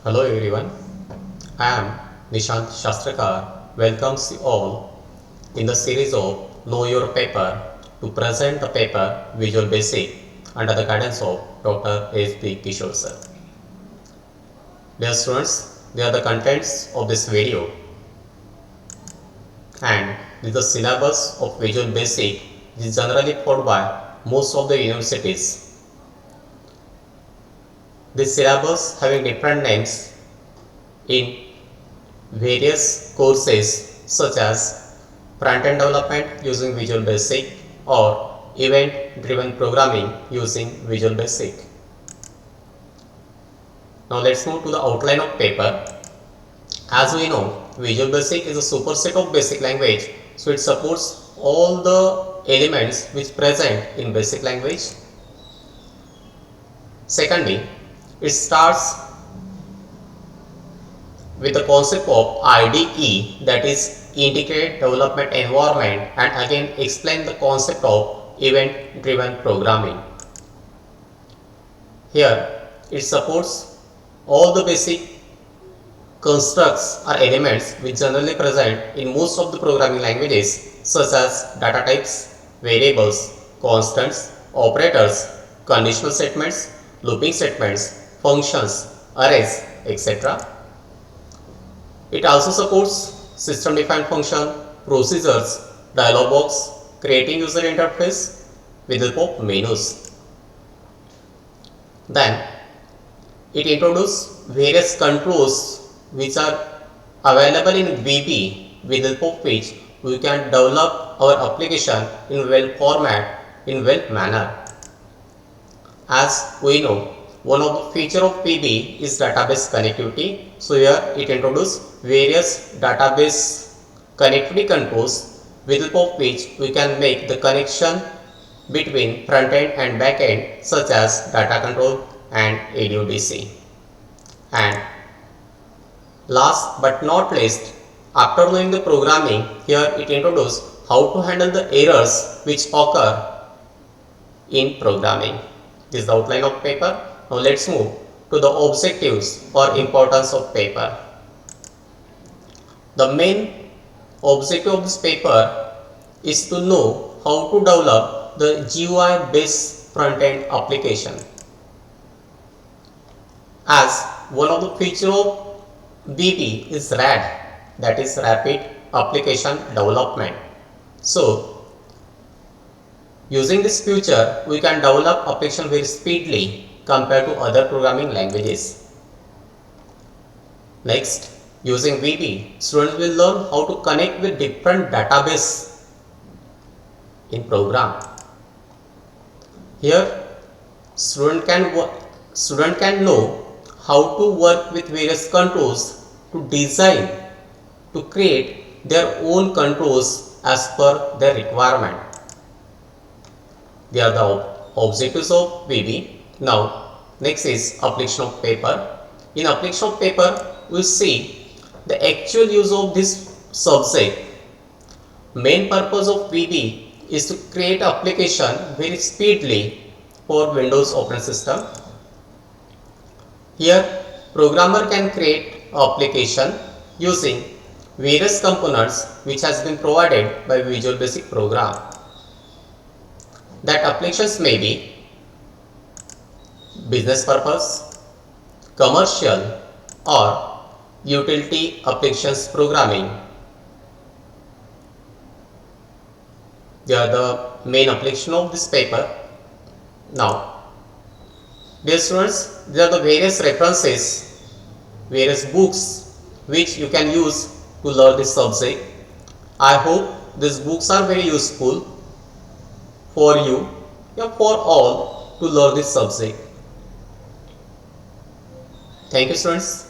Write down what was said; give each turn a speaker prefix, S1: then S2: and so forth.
S1: Hello everyone, I am Nishant Shastrakar. Welcomes you all in the series of Know Your Paper to present the paper Visual Basic under the guidance of Dr. S.B. Kishore sir. Dear students, they are the contents of this video and this is the syllabus of Visual Basic which is generally followed by most of the universities. This syllabus having different names in various courses such as front-end development using Visual Basic or event-driven programming using Visual Basic. Now let's move to the outline of paper. As we know, Visual Basic is a superset of basic language, so it supports all the elements which present in basic language. Secondly, it starts with the concept of IDE, that is Integrated Development Environment, and again explain the concept of event driven programming. Here it supports all the basic constructs or elements which generally present in most of the programming languages such as data types, variables, constants, operators, conditional statements, looping statements, functions, arrays, etc. It also supports system defined function, procedures, dialog box, creating user interface with the help of menus. Then it introduces various controls which are available in VB with the help of which we can develop our application in well format, in well manner. As we know, one of the feature of VB is database connectivity. So here it introduces various database connectivity controls with the help of which we can make the connection between front end and back end such as data control and ADUDC. And last but not least, after knowing the programming, here it introduces how to handle the errors which occur in programming. This is the outline of paper. Now let's move to the objectives or importance of paper. The main objective of this paper is to know how to develop the GUI based front-end application. As one of the features of VB is RAD, that is Rapid Application Development. So using this feature, we can develop application very speedily compared to other programming languages. Next, using VB, students will learn how to connect with different database in program. Here, student can know how to work with various controls to design, to create their own controls as per their requirement. They are the objectives of VB. Now, next is application of paper. In application of paper, we see the actual use of this subject. Main purpose of VB is to create application very speedily for Windows operating system. Here, programmer can create application using various components which has been provided by Visual Basic program. That applications may be business purpose, commercial or utility applications programming. They are the main application of this paper. Now, dear students, there are the various references, various books which you can use to learn this subject. I hope these books are very useful for you, for all to learn this subject. Thank you students.